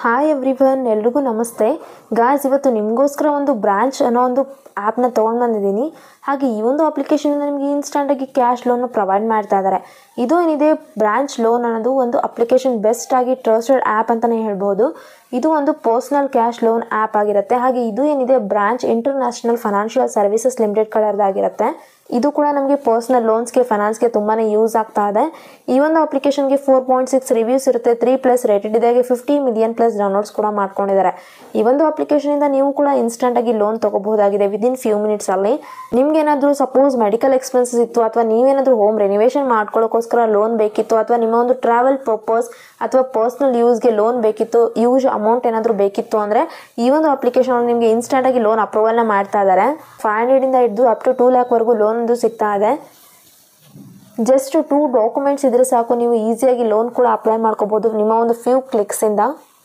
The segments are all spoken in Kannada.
ಹಾಯ್ ಎವ್ರಿವನ್, ಎಲ್ರಿಗೂ ನಮಸ್ತೆ ಗಾಯ್ಸ್. ಇವತ್ತು ನಿಮಗೋಸ್ಕರ ಒಂದು ಬ್ರಾಂಚ್ ಅನ್ನೋ ಒಂದು ಆ್ಯಪ್ನ ತೊಗೊಂಡು ಬಂದಿದ್ದೀನಿ. ಹಾಗೆ ಈ ಒಂದು ಅಪ್ಲಿಕೇಶನಿಂದ ನಿಮಗೆ ಇನ್ಸ್ಟಂಟಾಗಿ ಕ್ಯಾಶ್ ಲೋನ್ನ ಪ್ರೊವೈಡ್ ಮಾಡ್ತಾ ಇದ್ದಾರೆ. ಇದು ಏನಿದೆ ಬ್ರಾಂಚ್ ಲೋನ್ ಅನ್ನೋದು ಒಂದು ಅಪ್ಲಿಕೇಶನ್ ಬೆಸ್ಟ್ ಆಗಿ ಟ್ರಸ್ಟೆಡ್ ಆ್ಯಪ್ ಅಂತಲೇ ಹೇಳ್ಬೋದು. ಇದು ಒಂದು ಪರ್ಸ್ನಲ್ ಕ್ಯಾಶ್ ಲೋನ್ ಆ್ಯಪ್ ಆಗಿರುತ್ತೆ. ಹಾಗೆ ಇದು ಏನಿದೆ branch international financial services limited ಕಡೆಯದಾಗಿರುತ್ತೆ. ಇದು ಕೂಡ ನಮಗೆ ಪರ್ಸ್ನಲ್ ಲೋನ್ಸ್ಗೆ ಫೈನಾನ್ಸ್ಗೆ ತುಂಬಾ ಯೂಸ್ ಆಗ್ತಾ ಇದೆ. ಈ ಒಂದು ಅಪ್ಲಿಕೇಶನ್ಗೆ 4.6 ರಿವ್ಯೂಸ್ ಇರುತ್ತೆ, 3+ ರೇಟೆಡ್ ಇದೆ, 50 ಮಿಲಿಯನ್+ ಡೌನ್ಲೋಡ್ಸ್ ಕೂಡ ಮಾಡ್ಕೊಂಡಿದ್ದಾರೆ. ಈ ಒಂದು ಅಪ್ಲಿಕೇಶನಿಂದ ನೀವು ಕೂಡ ಇನ್ಸ್ಟಂಟಾಗಿ ಲೋನ್ ತೊಗೋಬಹುದಾಗಿದೆ ವಿದಿನ್ ಫ್ಯೂ ಮಿನಿಟ್ಸಲ್ಲಿ. ನಿಮ್ಗೇನಾದರೂ ಸಪೋಸ್ ಮೆಡಿಕಲ್ ಎಕ್ಸ್ಪೆನ್ಸಸ್ ಇತ್ತು, ಅಥವಾ ನೀವೇನಾದರೂ ಹೋಮ್ ರೆನಿವೇಷನ್ ಮಾಡ್ಕೊಳ್ಳೋಕ್ಕೋಸ್ಕರ ಲೋನ್ ಬೇಕಿತ್ತು, ಅಥವಾ ನಿಮ್ಮ ಒಂದು ಟ್ರಾವೆಲ್ ಪರ್ಪಸ್ ಅಥವಾ ಪರ್ಸ್ನಲ್ ಯೂಸ್ಗೆ ಲೋನ್ ಬೇಕಿತ್ತು, ಯೂಸ್ ಅಮೌಂಟ್ ಏನಾದರೂ ಬೇಕಿತ್ತು ಅಂದರೆ ಈ ಒಂದು ಅಪ್ಲಿಕೇಶನ್ ನಿಮಗೆ ಇನ್ಸ್ಟಂಟಾಗಿ ಲೋನ್ ಅಪ್ರೂವಲ್ನ ಮಾಡ್ತಾ ಇದ್ದಾರೆ. 500 ಹಿಡಿದು ಅಪ್ ಟು 2 ಲ್ಯಾಕ್ವರೆಗೂ ಲೋನ್ ಸಿಗ್ತಾ ಇದೆ. ಜಸ್ಟ್ 2 ಡಾಕ್ಯುಮೆಂಟ್ಸ್ ಇದ್ರೆ ಸಾಕು, ನೀವು ಈಸಿಯಾಗಿ ಲೋನ್ ಕೂಡ ಅಪ್ಲೈ ಮಾಡ್ಕೋಬಹುದು ನಿಮ್ಮ ಒಂದು ಫ್ಯೂ ಕ್ಲಿಕ್ಸಿಂದ.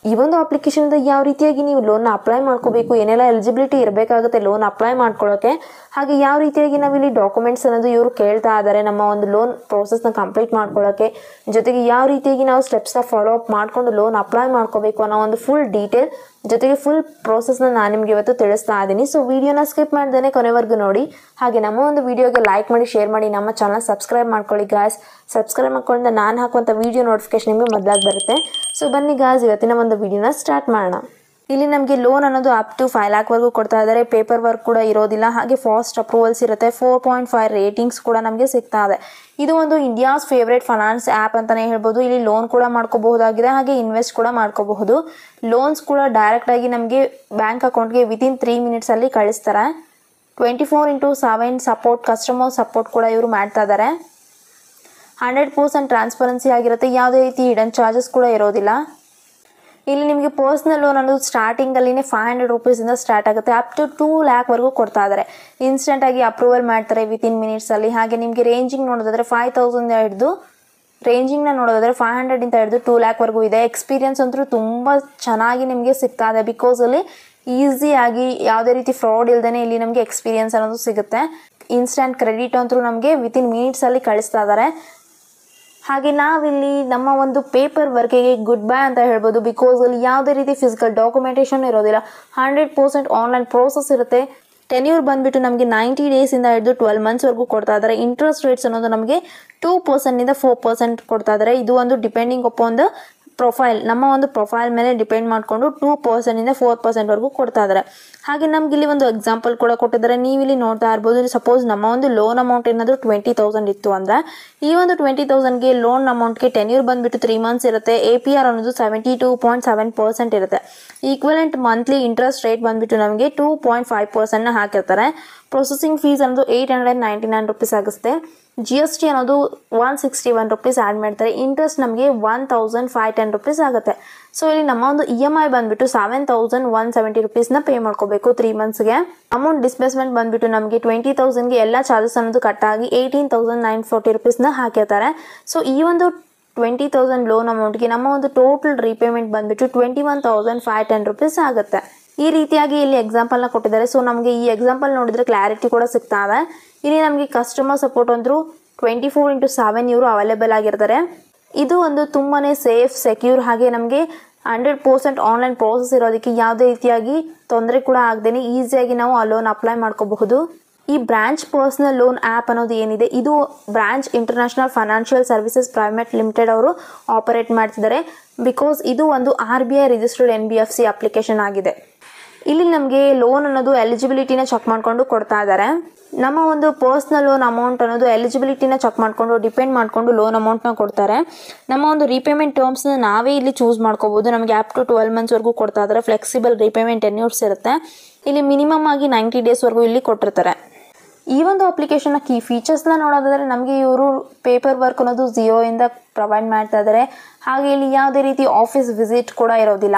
ಈ ಒಂದು ಅಪ್ಲಿಕೇಶನ್ದ ಯಾವ ರೀತಿಯಾಗಿ ನೀವು ಲೋನ್ನ ಅಪ್ಲೈ ಮಾಡ್ಕೋಬೇಕು, ಏನೆಲ್ಲ ಎಲಿಜಿಬಿಲಿಟಿ ಇರಬೇಕಾಗುತ್ತೆ ಲೋನ್ ಅಪ್ಲೈ ಮಾಡ್ಕೊಳ್ಳೋಕ್ಕೆ, ಹಾಗೆ ಯಾವ ರೀತಿಯಾಗಿ ನಾವಿಲ್ಲಿ ಡಾಕ್ಯುಮೆಂಟ್ಸ್ ಅನ್ನೋದು ಇವರು ಕೇಳ್ತಾ ಇದ್ದಾರೆ ನಮ್ಮ ಒಂದು ಲೋನ್ ಪ್ರೋಸೆಸ್ನ ಕಂಪ್ಲೀಟ್ ಮಾಡ್ಕೊಳ್ಳೋಕ್ಕೆ, ಜೊತೆಗೆ ಯಾವ ರೀತಿಯಾಗಿ ನಾವು ಸ್ಟೆಪ್ಸ್ನ ಫಾಲೋ ಅಪ್ ಮಾಡಿಕೊಂಡು ಲೋನ್ ಅಪ್ಲೈ ಮಾಡ್ಕೋಬೇಕು ಅನ್ನೋ ಒಂದು ಫುಲ್ ಡೀಟೇಲ್ ಜೊತೆಗೆ ಫುಲ್ ಪ್ರೋಸೆಸ್ನ ನಾನು ನಿಮಗೆ ಇವತ್ತು ತಿಳಿಸ್ತಾ ಇದ್ದೀನಿ. ಸೊ ವಿಡಿಯೋನ ಸ್ಕಿಪ್ ಮಾಡ್ದೇ ಕೊನೆವರೆಗೂ ನೋಡಿ. ಹಾಗೆ ನಮ್ಮ ಒಂದು ವಿಡಿಯೋಗೆ ಲೈಕ್ ಮಾಡಿ, ಶೇರ್ ಮಾಡಿ, ನಮ್ಮ ಚಾನಲ್ ಸಬ್ಸ್ಕ್ರೈಬ್ ಮಾಡ್ಕೊಳ್ಳಿ ಗಾಯ್ಸ್. ಸಬ್ಸ್ಕ್ರೈಬ್ ಮಾಡ್ಕೊಂಡು ನಾನು ಹಾಕುವಂಥ ವಿಡಿಯೋ ನೋಟಿಫಿಕೇಶನ್ ನಿಮಗೆ ಮೊದಲಾಗಿ ಬರುತ್ತೆ. ಸೊ ಬನ್ನಿ ಗಾಯ್ಸ್, ಇವತ್ತಿನ ಒಂದು ವಿಡಿಯೋನ ಸ್ಟಾರ್ಟ್ ಮಾಡೋಣ. ಇಲ್ಲಿ ನಮಗೆ ಲೋನ್ ಅನ್ನೋದು ಅಪ್ ಟು 5 ಲ್ಯಾಕ್ವರೆಗೂ ಕೊಡ್ತಾ ಇದ್ದಾರೆ. ಪೇಪರ್ ವರ್ಕ್ ಕೂಡ ಇರೋದಿಲ್ಲ, ಹಾಗೆ ಫಾಸ್ಟ್ ಅಪ್ರೂವಲ್ಸ್ ಇರುತ್ತೆ. 4.5 ರೇಟಿಂಗ್ಸ್ ಕೂಡ ನಮಗೆ ಸಿಗ್ತಾ ಇದೆ. ಇದು ಒಂದು ಇಂಡಿಯಾಸ್ ಫೇವ್ರೇಟ್ ಫೈನಾನ್ಸ್ ಆ್ಯಪ್ ಅಂತಲೇ ಹೇಳ್ಬೋದು. ಇಲ್ಲಿ ಲೋನ್ ಕೂಡ ಮಾಡ್ಕೋಬಹುದಾಗಿದೆ, ಹಾಗೆ ಇನ್ವೆಸ್ಟ್ ಕೂಡ ಮಾಡ್ಕೋಬಹುದು. ಲೋನ್ಸ್ ಕೂಡ ಡೈರೆಕ್ಟಾಗಿ ನಮಗೆ ಬ್ಯಾಂಕ್ ಅಕೌಂಟ್ಗೆ ವಿತಿನ್ 3 ಮಿನಿಟ್ಸಲ್ಲಿ ಕಳಿಸ್ತಾರೆ. 24/7 ಸಪೋರ್ಟ್, ಕಸ್ಟಮರ್ ಸಪೋರ್ಟ್ ಕೂಡ ಇವರು ಮಾಡ್ತಾ ಇದ್ದಾರೆ. 100% ಟ್ರಾನ್ಸ್ಪರೆನ್ಸಿ ಆಗಿರುತ್ತೆ, ಯಾವುದೇ ರೀತಿ ಹಿಡನ್ ಚಾರ್ಜಸ್ ಕೂಡ ಇರೋದಿಲ್ಲ. ಇಲ್ಲಿ ನಿಮಗೆ ಪರ್ಸ್ನಲ್ ಲೋನ್ ಅನ್ನೋದು ಸ್ಟಾರ್ಟಿಂಗಲ್ಲಿನೇ 500 ರುಪೀಸಿಂದ ಸ್ಟಾರ್ಟ್ ಆಗುತ್ತೆ, ಅಪ್ ಟು 2 ಲ್ಯಾಕ್ವರೆಗೂ ಕೊಡ್ತಾ ಇದ್ದಾರೆ. ಇನ್ಸ್ಟೆಂಟಾಗಿ ಅಪ್ರೂವಲ್ ಮಾಡ್ತಾರೆ ವಿತಿನ್ ಮಿನಿಟ್ಸಲ್ಲಿ. ಹಾಗೆ ನಿಮಗೆ ರೇಂಜಿಂಗ್ ನೋಡೋದಾದರೆ 5,000 ಹಿಡಿದು ರೇಂಜಿಂಗ್ನ ನೋಡೋದಾದರೆ 500 ಹಿಡಿದು 2 ಲ್ಯಾಕ್ವರೆಗೂ ಇದೆ. ಎಕ್ಸ್ಪೀರಿಯನ್ಸ್ ಅಂತೂ ತುಂಬ ಚೆನ್ನಾಗಿ ನಿಮಗೆ ಸಿಗ್ತಾ ಇದೆ, ಬಿಕಾಸ್ ಅಲ್ಲಿ ಈಸಿಯಾಗಿ ಯಾವುದೇ ರೀತಿ ಫ್ರಾಡ್ ಇಲ್ಲದೇ ಇಲ್ಲಿ ನಮಗೆ ಎಕ್ಸ್ಪೀರಿಯನ್ಸ್ ಅನ್ನೋದು ಸಿಗುತ್ತೆ. ಇನ್ಸ್ಟೆಂಟ್ ಕ್ರೆಡಿಟ್ ಅಂತೂ ನಮಗೆ ವಿತಿನ್ ಮಿನಿಟ್ಸಲ್ಲಿ ಕಳಿಸ್ತಾ ಇದ್ದಾರೆ. ಹಾಗೆ ನಾವಿಲ್ಲಿ ನಮ್ಮ ಒಂದು ಪೇಪರ್ ವರ್ಕಿಗೆ ಗುಡ್ ಬೈ ಅಂತ ಹೇಳ್ಬೋದು, ಬಿಕಾಸ್ ಅಲ್ಲಿ ಯಾವುದೇ ರೀತಿ ಫಿಸಿಕಲ್ ಡಾಕ್ಯುಮೆಂಟೇಷನ್ ಇರೋದಿಲ್ಲ. 100% ಆನ್ಲೈನ್ ಪ್ರೋಸೆಸ್ ಇರುತ್ತೆ. ಟೆನ್ಯೂರ್ ಬಂದುಬಿಟ್ಟು ನಮಗೆ 90 ಡೇಸಿಂದ ಹಿಡಿದು 12 ಮಂತ್ಸ್ವರೆಗೂ ಕೊಡ್ತಾ ಇದ್ದಾರೆ. ಇಂಟ್ರೆಸ್ಟ್ ರೇಟ್ಸ್ ಅನ್ನೋದು ನಮಗೆ 2%ಇಂದ 4% ಕೊಡ್ತಾ ಇದ್ದಾರೆ. ಇದು ಒಂದು ಡಿಪೆಂಡಿಂಗ್ ಅಪಾನ್ ದ ಪ್ರೊಫೈಲ್, ನಮ್ಮ ಒಂದು ಪ್ರೊಫೈಲ್ ಮೇಲೆ ಡಿಪೆಂಡ್ ಮಾಡಿಕೊಂಡು 2%ಇಂದ 4%ವರೆಗೂ ಕೊಡ್ತಾ ಇದ್ದಾರೆ. ಹಾಗೆ ನಮ್ಗೆ ಇಲ್ಲಿ ಒಂದು ಎಕ್ಸಾಂಪಲ್ ಕೂಡ ಕೊಟ್ಟಿದ್ದಾರೆ, ನೀವಿಲ್ಲಿ ನೋಡ್ತಾ ಇರ್ಬೋದು. ಸಪೋಸ್ ನಮ್ಮ ಒಂದು ಲೋನ್ ಅಮೌಂಟ್ ಏನಾದರೂ 20,000 ಇತ್ತು ಅಂದರೆ ಈ ಒಂದು 20,000ಗೆ ಲೋನ್ ಅಮೌಂಟ್ಗೆ ಟೆನ್ಯೂರ್ ಬಂದುಬಿಟ್ಟು 3 ಮಂತ್ಸ್ ಇರುತ್ತೆ. APR ಅನ್ನೋದು 72.7% ಇರುತ್ತೆ. ಈಕ್ವಲೆಂಟ್ ಮಂತ್ಲಿ ಇಂಟ್ರೆಸ್ಟ್ ರೇಟ್ ಬಂದುಬಿಟ್ಟು ನಮಗೆ 2.5%ನ ಹಾಕಿರ್ತಾರೆ. ಪ್ರೊಸೆಸಿಂಗ್ ಫೀಸ್ ಅನ್ನೋದು 899 ರುಪೀಸ್ ಆಗುತ್ತೆ. GST ಅನ್ನೋದು 161 ರುಪೀಸ್ ಆ್ಯಡ್ ಮಾಡ್ತಾರೆ. ಇಂಟ್ರೆಸ್ಟ್ ನಮಗೆ 1,510 ರುಪೀಸ್ ಆಗುತ್ತೆ. ಸೊ ಇಲ್ಲಿ ನಮ್ಮ ಒಂದು EMI ಬಂದುಬಿಟ್ಟು 7,170 ರುಪೀಸ್ನ ಪೇ ಮಾಡ್ಕೋಬೇಕು 3 ಮಂತ್ಸ್ಗೆ. ಅಮೌಂಟ್ ಡಿಸ್ಬರ್ಸ್ಮೆಂಟ್ ಬಂದುಬಿಟ್ಟು ನಮಗೆ 20,000ಗೆ ಎಲ್ಲ ಚಾರ್ಜಸ್ ಅನ್ನೋದು ಕಟ್ಟಾಗಿ 18,940 ರುಪೀಸ್ನ ಹಾಕಿರ್ತಾರೆ. ಸೊ ಈ ಒಂದು 20,000 ಲೋನ್ ಅಮೌಂಟ್ಗೆ ನಮ್ಮ ಒಂದು ಟೋಟಲ್ ರೀಪೇಮೆಂಟ್ ಬಂದುಬಿಟ್ಟು 21,510 ರುಪೀಸ್ ಆಗುತ್ತೆ. ಈ ರೀತಿಯಾಗಿ ಇಲ್ಲಿ ಎಕ್ಸಾಂಪಲ್ನ ಕೊಟ್ಟಿದ್ದಾರೆ. ಸೊ ನಮಗೆ ಈ ಎಕ್ಸಾಂಪಲ್ ನೋಡಿದರೆ ಕ್ಲಾರಿಟಿ ಕೂಡ ಸಿಗ್ತಾ ಇದೆ. ಇಲ್ಲಿ ನಮಗೆ ಕಸ್ಟಮರ್ ಸಪೋರ್ಟ್ ಅಂದರೂ 24/7 ಇವರು ಅವೈಲೇಬಲ್ ಆಗಿರ್ತಾರೆ. ಇದು ಒಂದು ತುಂಬಾ ಸೇಫ್, ಸೆಕ್ಯೂರ್, ಹಾಗೆ ನಮಗೆ 100% ಆನ್ಲೈನ್ ಪ್ರೋಸೆಸ್ ಇರೋದಕ್ಕೆ ಯಾವುದೇ ರೀತಿಯಾಗಿ ತೊಂದರೆ ಕೂಡ ಆಗದೇನೆ ಈಸಿಯಾಗಿ ನಾವು ಆ ಲೋನ್ ಅಪ್ಲೈ ಮಾಡ್ಕೋಬಹುದು. ಈ ಬ್ರಾಂಚ್ ಪರ್ಸ್ನಲ್ ಲೋನ್ ಆ್ಯಪ್ ಅನ್ನೋದು ಏನಿದೆ, ಇದು branch international financial services private limited ಅವರು ಆಪರೇಟ್ ಮಾಡ್ತಿದ್ದಾರೆ. ಬಿಕಾಸ್ ಇದು ಒಂದು RBI ರಿಜಿಸ್ಟರ್ಡ್ NBFC ಅಪ್ಲಿಕೇಶನ್ ಆಗಿದೆ. ಇಲ್ಲಿ ನಮಗೆ ಲೋನ್ ಅನ್ನೋದು ಎಲಿಜಿಬಿಲಿಟಿನ ಚೆಕ್ ಮಾಡಿಕೊಂಡು ಕೊಡ್ತಾ ಇದ್ದಾರೆ. ನಮ್ಮ ಒಂದು ಪರ್ಸ್ನಲ್ ಲೋನ್ ಅಮೌಂಟ್ ಅನ್ನೋದು ಎಲಿಜಿಬಿಲಿಟಿನ ಚೆಕ್ ಮಾಡಿಕೊಂಡು ಡಿಪೆಂಡ್ ಮಾಡಿಕೊಂಡು ಲೋನ್ ಅಮೌಂಟ್ನ ಕೊಡ್ತಾರೆ. ನಮ್ಮ ಒಂದು ರೀಪೇಮೆಂಟ್ ಟರ್ಮ್ಸ್ನ ನಾವೇ ಇಲ್ಲಿ ಚೂಸ್ ಮಾಡ್ಕೋಬೋದು. ನಮಗೆ ಅಪ್ ಟು 12 ಮಂತ್ಸ್ವರೆಗೂ ಕೊಡ್ತಾ ಇದ್ದಾರೆ. ಫ್ಲೆಕ್ಸಿಬಲ್ ರೀಪೇಮೆಂಟ್ ಟೆನ್ಯೂರ್ಸ್ ಇರುತ್ತೆ. ಇಲ್ಲಿ ಮಿನಿಮಮ್ ಆಗಿ 90 ಡೇಸ್ವರೆಗೂ ಇಲ್ಲಿ ಕೊಟ್ಟಿರ್ತಾರೆ. ಈ ಒಂದು ಅಪ್ಲಿಕೇಶನ್ನ ಕೀ ಫೀಚರ್ಸ್ನ ನೋಡೋದಾದರೆ ನಮಗೆ ಇವರು ಪೇಪರ್ ವರ್ಕ್ ಅನ್ನೋದು 0ಇಂದ ಪ್ರೊವೈಡ್ ಮಾಡ್ತಾ ಇದ್ದಾರೆ. ಹಾಗೆ ಇಲ್ಲಿ ಯಾವುದೇ ರೀತಿ ಆಫೀಸ್ ವಿಸಿಟ್ ಕೂಡ ಇರೋದಿಲ್ಲ.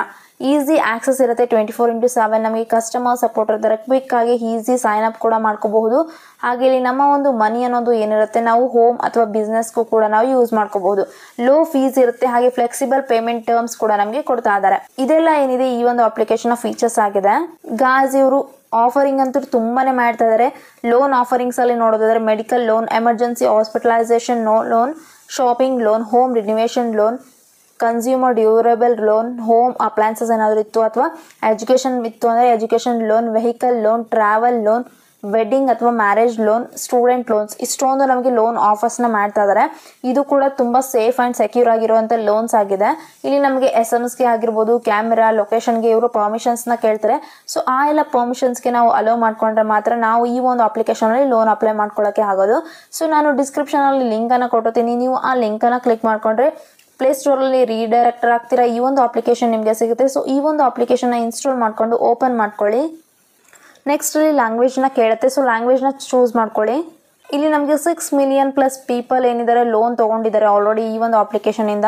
ಈಸಿ ಆಕ್ಸೆಸ್ ಇರುತ್ತೆ. 24/7 ನಮಗೆ ಕಸ್ಟಮರ್ ಸಪೋರ್ಟ್ ಇರ್ತಾರೆ. ಕ್ವಿಕ್ ಆಗಿ ಈಸಿ ಸೈನ್ ಅಪ್ ಕೂಡ ಮಾಡ್ಕೋಬಹುದು. ಹಾಗೆ ಇಲ್ಲಿ ನಮ್ಮ ಒಂದು ಮನಿ ಅನ್ನೋದು ಏನಿರುತ್ತೆ ನಾವು ಹೋಮ್ ಅಥವಾ ಬಿಸ್ನೆಸ್ಗೂ ಕೂಡ ನಾವು ಯೂಸ್ ಮಾಡ್ಕೋಬಹುದು. ಲೋ ಫೀಸ್ ಇರುತ್ತೆ, ಹಾಗೆ ಫ್ಲೆಕ್ಸಿಬಲ್ ಪೇಮೆಂಟ್ ಟರ್ಮ್ಸ್ ಕೂಡ ನಮಗೆ ಕೊಡ್ತಾ ಇದ್ದಾರೆ. ಇದೆಲ್ಲ ಏನಿದೆ ಈ ಒಂದು ಅಪ್ಲಿಕೇಶನ್ ಫೀಚರ್ಸ್ ಆಗಿದೆ. ಗಾಯ್ಸ್ ಇವರು ಆಫರಿಂಗ್ ಅಂತೂ ತುಂಬಾನೇ ಮಾಡ್ತಾ ಇದ್ದಾರೆ. ಲೋನ್ ಆಫರಿಂಗ್ಸ್ ಅಲ್ಲಿ ನೋಡೋದಾದ್ರೆ medical loan, emergency hospitalisation loan, shopping loan, home renovation loan, consumer durable loan, home appliances ಏನಾದರೂ ಇತ್ತು, ಅಥವಾ ಎಜುಕೇಷನ್ ಇತ್ತು ಅಂದರೆ education loan, vehicle loan, travel loan, wedding ಅಥವಾ ಮ್ಯಾರೇಜ್ ಲೋನ್, ಸ್ಟೂಡೆಂಟ್ ಲೋನ್ಸ್, ಇಷ್ಟೊಂದು ನಮಗೆ ಲೋನ್ ಆಫರ್ಸ್ನ ಮಾಡ್ತಾ ಇದ್ದಾರೆ. ಇದು ಕೂಡ ತುಂಬ ಸೇಫ್ ಆ್ಯಂಡ್ ಸೆಕ್ಯೂರ್ ಆಗಿರುವಂಥ ಲೋನ್ಸ್ ಆಗಿದೆ. ಇಲ್ಲಿ ನಮಗೆ SMS ಆಗಿರ್ಬೋದು, ಕ್ಯಾಮೆರಾ, ಲೊಕೇಶನ್ಗೆ ಇವರು ಪರ್ಮಿಷನ್ಸ್ನ ಕೇಳ್ತಾರೆ. ಸೊ ಆ ಎಲ್ಲ ಪರ್ಮಿಷನ್ಸ್ಗೆ ನಾವು ಅಲೋ ಮಾಡ್ಕೊಂಡ್ರೆ ಮಾತ್ರ ನಾವು ಈ ಒಂದು ಅಪ್ಲಿಕೇಶನಲ್ಲಿ ಲೋನ್ ಅಪ್ಲೈ ಮಾಡ್ಕೊಳ್ಳೋಕ್ಕೆ ಆಗೋದು. ಸೊ ನಾನು ಡಿಸ್ಕ್ರಿಪ್ಷನಲ್ಲಿ ಲಿಂಕನ್ನು ಕೊಟ್ಟಿರ್ತೀನಿ, ನೀವು ಆ ಲಿಂಕನ್ನು ಕ್ಲಿಕ್ ಮಾಡಿಕೊಂಡ್ರೆ ಪ್ಲೇಸ್ಟೋರಲ್ಲಿ ರೀಡೈರೆಕ್ಟರ್ ಆಗ್ತೀರಾ, ಈ ಒಂದು ಅಪ್ಲಿಕೇಶನ್ ನಿಮಗೆ ಸಿಗುತ್ತೆ. ಸೊ ಈ ಒಂದು ಅಪ್ಲಿಕೇಶನ್ನ ಇನ್ಸ್ಟಾಲ್ ಮಾಡಿಕೊಂಡು ಓಪನ್ ಮಾಡ್ಕೊಳ್ಳಿ. ನೆಕ್ಸ್ಟ್ ಇಲ್ಲಿ ಲ್ಯಾಂಗ್ವೇಜ್ನ ಕೇಳುತ್ತೆ. ಸೊ ಲ್ಯಾಂಗ್ವೇಜ್ನ ಚೂಸ್ ಮಾಡ್ಕೊಳ್ಳಿ. ಇಲ್ಲಿ ನಮಗೆ 6 ಮಿಲಿಯನ್ ಪ್ಲಸ್ ಪೀಪಲ್ ಏನಿದ್ದಾರೆ ಲೋನ್ ತೊಗೊಂಡಿದ್ದಾರೆ ಆಲ್ರೆಡಿ ಈ ಒಂದು ಅಪ್ಲಿಕೇಶನಿಂದ.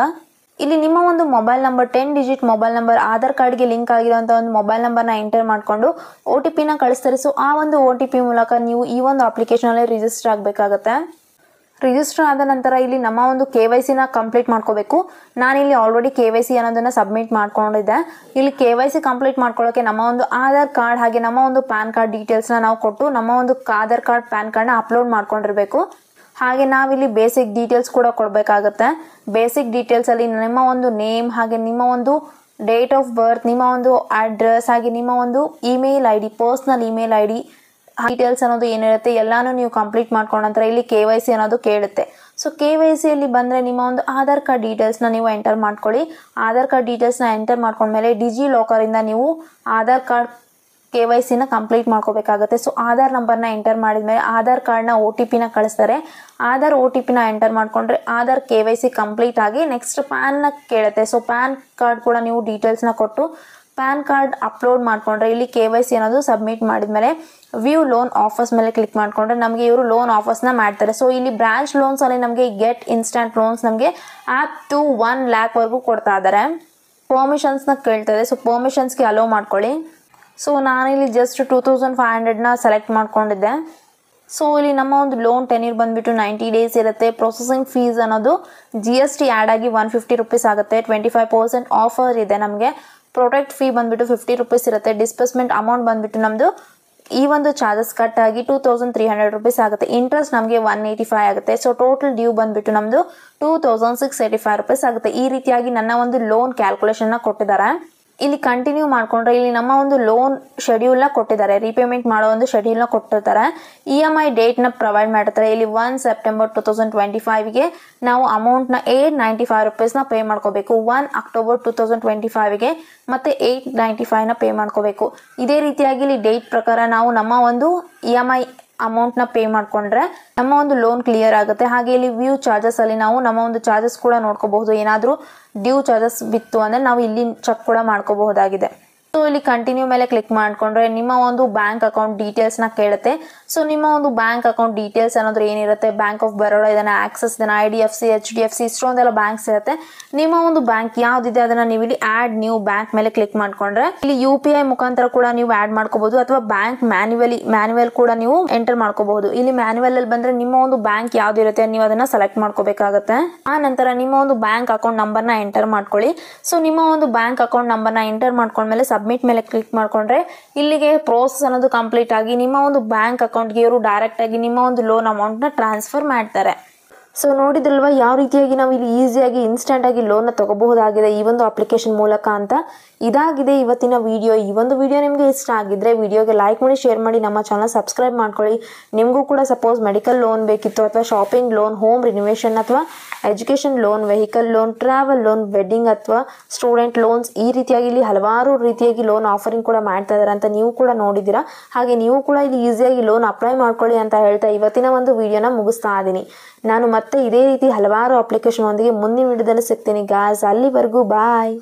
ಇಲ್ಲಿ ನಿಮ್ಮ ಒಂದು mobile number 10 digit mobile number, Aadhaar ಕಾರ್ಡ್ಗೆ ಲಿಂಕ್ ಆಗಿರುವಂಥ ಒಂದು ಮೊಬೈಲ್ ನಂಬರ್ನ ಎಂಟರ್ ಮಾಡಿಕೊಂಡು OTPನ ಕಳಿಸ್ತಾರೆ. ಸೊ ಆ ಒಂದು OTP ಮೂಲಕ ನೀವು ಈ ಒಂದು ಅಪ್ಲಿಕೇಶನಲ್ಲಿ ರಿಜಿಸ್ಟರ್ ಆಗಬೇಕಾಗತ್ತೆ. ರಿಜಿಸ್ಟರ್ ಆದ ನಂತರ ಇಲ್ಲಿ ನಮ್ಮ ಒಂದು KYCನ ಕಂಪ್ಲೀಟ್ ಮಾಡ್ಕೋಬೇಕು. ನಾನಿಲ್ಲಿ ಆಲ್ರೆಡಿ KYC ಅನ್ನೋದನ್ನು ಸಬ್ಮಿಟ್ ಮಾಡ್ಕೊಂಡಿದ್ದೆ. ಇಲ್ಲಿ KYC ಕಂಪ್ಲೀಟ್ ಮಾಡ್ಕೊಳ್ಳೋಕ್ಕೆ ನಮ್ಮ ಒಂದು ಆಧಾರ್ ಕಾರ್ಡ್ ಹಾಗೆ ನಮ್ಮ ಒಂದು ಪ್ಯಾನ್ ಕಾರ್ಡ್ ಡೀಟೇಲ್ಸ್ನ ನಾವು ಕೊಟ್ಟು ನಮ್ಮ ಒಂದು ಆಧಾರ್ ಕಾರ್ಡ್ ಪ್ಯಾನ್ ಕಾರ್ಡ್ನ ಅಪ್ಲೋಡ್ ಮಾಡ್ಕೊಂಡಿರಬೇಕು. ಹಾಗೆ ನಾವಿಲ್ಲಿ ಬೇಸಿಕ್ ಡೀಟೇಲ್ಸ್ ಕೂಡ ಕೊಡಬೇಕಾಗತ್ತೆ. ಬೇಸಿಕ್ ಡೀಟೇಲ್ಸಲ್ಲಿ ನಿಮ್ಮ ಒಂದು ನೇಮ್ ಹಾಗೆ ನಿಮ್ಮ ಒಂದು ಡೇಟ್ ಆಫ್ ಬರ್ತ್, ನಿಮ್ಮ ಒಂದು ಅಡ್ರೆಸ್ ಹಾಗೆ ನಿಮ್ಮ ಒಂದು email ID, personal email ID details ಅನ್ನೋದು ಏನಿರುತ್ತೆ ಎಲ್ಲಾನು ನೀವು ಕಂಪ್ಲೀಟ್ ಮಾಡ್ಕೊಂಡ ನಂತರ ಇಲ್ಲಿ KYC ಅನ್ನೋದು ಕೇಳುತ್ತೆ. ಸೊ KYCಯಲ್ಲಿ ಬಂದರೆ ನಿಮ್ಮ ಒಂದು ಆಧಾರ್ ಕಾರ್ಡ್ ಡೀಟೇಲ್ಸ್ನ ನೀವು ಎಂಟರ್ ಮಾಡ್ಕೊಳ್ಳಿ. ಆಧಾರ್ ಕಾರ್ಡ್ ಡೀಟೇಲ್ಸ್ನ ಎಂಟರ್ ಮಾಡ್ಕೊಂಡ್ಮೇಲೆ ಡಿಜಿಲಾಕರಿಂದ ನೀವು ಆಧಾರ್ ಕಾರ್ಡ್ KYCನ ಕಂಪ್ಲೀಟ್ ಮಾಡ್ಕೋಬೇಕಾಗುತ್ತೆ. ಸೊ ಆಧಾರ್ ನಂಬರ್ನ ಎಂಟರ್ ಮಾಡಿದ್ಮೇಲೆ ಆಧಾರ್ ಕಾರ್ಡ್ನ OTPನ ಕಳಿಸ್ತಾರೆ. ಆಧಾರ್ OTPನ ಎಂಟರ್ ಮಾಡಿಕೊಂಡ್ರೆ ಆಧಾರ್ KYC ಕಂಪ್ಲೀಟ್ ಆಗಿ ನೆಕ್ಸ್ಟ್ ಪ್ಯಾನ್ನ ಕೇಳುತ್ತೆ. ಸೊ ಪ್ಯಾನ್ ಕಾರ್ಡ್ ಕೂಡ ನೀವು ಡೀಟೇಲ್ಸ್ನ ಕೊಟ್ಟು ಪ್ಯಾನ್ ಕಾರ್ಡ್ ಅಪ್ಲೋಡ್ ಮಾಡಿಕೊಂಡ್ರೆ ಇಲ್ಲಿ KYC ಅನ್ನೋದು ಸಬ್ಮಿಟ್ ಮಾಡಿದ್ಮೇಲೆ ವ್ಯೂ ಲೋನ್ ಆಫರ್ಸ್ ಮೇಲೆ ಕ್ಲಿಕ್ ಮಾಡಿಕೊಂಡ್ರೆ ನಮಗೆ ಇವರು ಲೋನ್ ಆಫರ್ಸ್ನ ಮಾಡ್ತಾರೆ. ಸೊ ಇಲ್ಲಿ ಬ್ರಾಂಚ್ ಲೋನ್ಸಲ್ಲಿ ನಮಗೆ ಗೆಟ್ ಇನ್ಸ್ಟಂಟ್ ಲೋನ್ಸ್ ನಮಗೆ ಅಪ್ ಟು 1 ಲ್ಯಾಕ್ವರೆಗೂ ಕೊಡ್ತಾ ಇದ್ದಾರೆ. ಪರ್ಮಿಷನ್ಸ್ನ ಕೇಳ್ತಾರೆ. ಸೊ ಪರ್ಮಿಷನ್ಸ್ಗೆ ಅಲೋ ಮಾಡ್ಕೊಳ್ಳಿ. ಸೊ ನಾನಿಲ್ಲಿ ಜಸ್ಟ್ 2500ನ ಸೆಲೆಕ್ಟ್ ಮಾಡ್ಕೊಂಡಿದ್ದೆ. ಸೊ ಇಲ್ಲಿ ನಮ್ಮ ಒಂದು ಲೋನ್ ಟೆನ್ಯೂರ್ ಬಂದುಬಿಟ್ಟು 90 ಡೇಸ್ ಇರುತ್ತೆ. ಪ್ರೊಸೆಸಿಂಗ್ ಫೀಸ್ ಅನ್ನೋದು GST ಆ್ಯಡ್ ಆಗಿ 150 ರೂಪೀಸ್ ಆಗುತ್ತೆ. 25% ಆಫರ್ ಇದೆ ನಮಗೆ. ಪ್ರೊಟೆಕ್ಟ್ ಫೀ ಬಂದುಬಿಟ್ಟು 50 ರೂಪೀಸ್ ಇರುತ್ತೆ. ಡಿಸ್ಬರ್ಸ್ಮೆಂಟ್ ಅಮೌಂಟ್ ಬಂದುಬಿಟ್ಟು ನಮ್ಮದು ಈ ಒಂದು ಚಾರ್ಜಸ್ ಕಟ್ ಆಗಿ 2300 ರೂಪೀಸ್ ಆಗುತ್ತೆ. ಇಂಟ್ರೆಸ್ಟ್ ನಮಗೆ 185 ಆಗುತ್ತೆ. ಸೊ ಟೋಟಲ್ ಡ್ಯೂ ಬಂದುಬಿಟ್ಟು ನಮ್ಮದು 2685 ರೂಪೀಸ್ ಆಗುತ್ತೆ. ಈ ರೀತಿಯಾಗಿ ನನ್ನ ಒಂದು ಲೋನ್ ಕ್ಯಾಲ್ಕುಲೇಷನ್ನ ಕೊಟ್ಟಿದ್ದಾರೆ. ಇಲ್ಲಿ ಕಂಟಿನ್ಯೂ ಮಾಡಿಕೊಂಡ್ರೆ ಇಲ್ಲಿ ನಮ್ಮ ಒಂದು ಲೋನ್ ಶೆಡ್ಯೂಲ್ನ ಕೊಟ್ಟಿದ್ದಾರೆ. ರೀಪೇಮೆಂಟ್ ಮಾಡೋ ಒಂದು ಶೆಡ್ಯೂಲ್ನ ಕೊಟ್ಟಿರ್ತಾರೆ. EMI ಡೇಟ್ನ ಪ್ರೊವೈಡ್ ಮಾಡಿರ್ತಾರೆ. ಇಲ್ಲಿ 1 ಸೆಪ್ಟೆಂಬರ್ 2025ಗೆ ನಾವು ಅಮೌಂಟ್ನ 895 ರೂಪೀಸ್ನ ಪೇ ಮಾಡ್ಕೋಬೇಕು. 1 ಅಕ್ಟೋಬರ್ 2025ಗೆ ಮತ್ತೆ 895ನ ಪೇ ಮಾಡ್ಕೋಬೇಕು. ಇದೇ ರೀತಿಯಾಗಿ ಇಲ್ಲಿ ಡೇಟ್ ಪ್ರಕಾರ ನಾವು ನಮ್ಮ ಒಂದು EMI ಅಮೌಂಟ್ನ ಪೇ ಮಾಡಿಕೊಂಡ್ರೆ ನಮ್ಮ ಒಂದು ಲೋನ್ ಕ್ಲಿಯರ್ ಆಗುತ್ತೆ. ಹಾಗೆ ಇಲ್ಲಿ ವ್ಯೂ ಚಾರ್ಜಸಲ್ಲಿ ನಾವು ನಮ್ಮ ಒಂದು ಚಾರ್ಜಸ್ ಕೂಡ ನೋಡ್ಕೋಬಹುದು. ಏನಾದರೂ ಡ್ಯೂ ಚಾರ್ಜಸ್ ಬಿತ್ತು ಅಂದರೆ ನಾವು ಇಲ್ಲಿ ಚೆಕ್ ಕೂಡ ಮಾಡ್ಕೋಬಹುದಾಗಿದೆ. ಸೊ ಇಲ್ಲಿ ಕಂಟಿನ್ಯೂ ಮೇಲೆ ಕ್ಲಿಕ್ ಮಾಡಿಕೊಂಡ್ರೆ ನಿಮ್ಮ ಒಂದು ಬ್ಯಾಂಕ್ ಅಕೌಂಟ್ ಡೀಟೇಲ್ಸ್ನ ಕೇಳುತ್ತೆ. ಸೊ ನಿಮ್ಮ ಒಂದು ಬ್ಯಾಂಕ್ ಅಕೌಂಟ್ ಡೀಟೇಲ್ಸ್ ಅನ್ನೋದು ಏನಿರುತ್ತೆ, ಬ್ಯಾಂಕ್ ಆಫ್ ಬರೋಡಾ ಇದನ್ನು, ಆಕ್ಸಿಸ್ ಇದನ್ನು, IDFC, HDFC ಇಷ್ಟೊಂದೆಲ್ಲ ಬ್ಯಾಂಕ್ಸ್ ಇರುತ್ತೆ. ನಿಮ್ಮ ಒಂದು ಬ್ಯಾಂಕ್ ಯಾವುದಿದೆ ಅದನ್ನು ನೀವು ಇಲ್ಲಿ ಆ್ಯಡ್ ನ್ಯೂ ಬ್ಯಾಂಕ್ ಮೇಲೆ ಕ್ಲಿಕ್ ಮಾಡಿಕೊಂಡ್ರೆ ಇಲ್ಲಿ UPI ಮುಖಾಂತರ ಕೂಡ ನೀವು ಆ್ಯಡ್ ಮಾಡ್ಕೋಬಹುದು, ಅಥವಾ ಬ್ಯಾಂಕ್ ಮ್ಯಾನ್ಯುವಲ್ ಕೂಡ ನೀವು ಎಂಟರ್ ಮಾಡ್ಕೋಬಹುದು. ಇಲ್ಲಿ ಮ್ಯಾನ್ಯುವಲ್ ಅಲ್ಲಿ ಬಂದರೆ ನಿಮ್ಮ ಒಂದು ಬ್ಯಾಂಕ್ ಯಾವುದಿರುತ್ತೆ ನೀವು ಅದನ್ನು ಸೆಲೆಕ್ಟ್ ಮಾಡ್ಕೋಬೇಕಾಗುತ್ತೆ. ಆ ನಂತರ ನಿಮ್ಮ ಒಂದು ಬ್ಯಾಂಕ್ ಅಕೌಂಟ್ ನಂಬರ್ನ ಎಂಟರ್ ಮಾಡ್ಕೊಳ್ಳಿ. ಸೊ ನಿಮ್ಮ ಒಂದು ಬ್ಯಾಂಕ್ ಅಕೌಂಟ್ ನಂಬರ್ನ ಎಂಟರ್ ಮಾಡ್ಕೊಂಡ್ಮೇಲೆ ಸಬ್ಮಿಟ್ ಮೇಲೆ ಕ್ಲಿಕ್ ಮಾಡಿಕೊಂಡ್ರೆ ಇಲ್ಲಿಗೆ ಪ್ರೋಸೆಸ್ ಅನ್ನೋದು ಕಂಪ್ಲೀಟ್ ಆಗಿ ನಿಮ್ಮ ಒಂದು ಬ್ಯಾಂಕ್ ಅಕೌಂಟ್ಗೆ ಇವರು ಡೈರೆಕ್ಟ್ ಆಗಿ ನಿಮ್ಮ ಒಂದು ಲೋನ್ ಅಮೌಂಟ್ನ ಟ್ರಾನ್ಸ್ಫರ್ ಮಾಡ್ತಾರೆ. ಸೊ ನೋಡಿದ್ರಲ್ವಾ ಯಾವ ರೀತಿಯಾಗಿ ನಾವು ಇಲ್ಲಿ ಈಸಿಯಾಗಿ ಇನ್ಸ್ಟೆಂಟಾಗಿ ಲೋನ್ನ ತಗೋಬಹುದಾಗಿದೆ ಈ ಒಂದು ಅಪ್ಲಿಕೇಶನ್ ಮೂಲಕ ಅಂತ. ಇದಾಗಿದೆ ಇವತ್ತಿನ ವಿಡಿಯೋ. ಈ ಒಂದು ವಿಡಿಯೋ ನಿಮಗೆ ಇಷ್ಟ ಆಗಿದ್ರೆ ವಿಡಿಯೋಗೆ ಲೈಕ್ ಮಾಡಿ, ಶೇರ್ ಮಾಡಿ, ನಮ್ಮ ಚಾನಲ್ ಸಬ್ಸ್ಕ್ರೈಬ್ ಮಾಡ್ಕೊಳ್ಳಿ. ನಿಮಗೂ ಕೂಡ ಸಪೋಸ್ ಮೆಡಿಕಲ್ ಲೋನ್ ಬೇಕಿತ್ತು, ಅಥವಾ ಶಾಪಿಂಗ್ ಲೋನ್, ಹೋಮ್ ರಿನೋವೇಷನ್, ಅಥವಾ education loan, vehicle loan, travel loan, wedding ಅಥವಾ ಸ್ಟೂಡೆಂಟ್ ಲೋನ್ಸ್, ಈ ರೀತಿಯಾಗಿ ಇಲ್ಲಿ ಹಲವಾರು ರೀತಿಯಾಗಿ ಲೋನ್ ಆಫರಿಂಗ್ ಕೂಡ ಮಾಡ್ತಾ ಇದ್ದಾರೆ ಅಂತ ನೀವು ಕೂಡ ನೋಡಿದ್ದೀರಾ. ಹಾಗೆ ನೀವು ಕೂಡ ಇಲ್ಲಿ ಈಸಿಯಾಗಿ ಲೋನ್ ಅಪ್ಲೈ ಮಾಡ್ಕೊಳ್ಳಿ ಅಂತ ಹೇಳ್ತಾ ಇವತ್ತಿನ ಒಂದು ವಿಡಿಯೋನ ಮುಗಿಸ್ತಾ ಇದ್ದೀನಿ. ನಾನು ಮತ್ತೆ ಇದೇ ರೀತಿ ಹಲವಾರು ಅಪ್ಲಿಕೇಶನ್ ಒಂದಿಗೆ ಮುಂದಿನ ವಿಡಿಯೋದಲ್ಲಿ ಸಿಗ್ತೀನಿ ಗಾಯ್ಸ್. ಅಲ್ಲಿವರೆಗೂ ಬಾಯ್.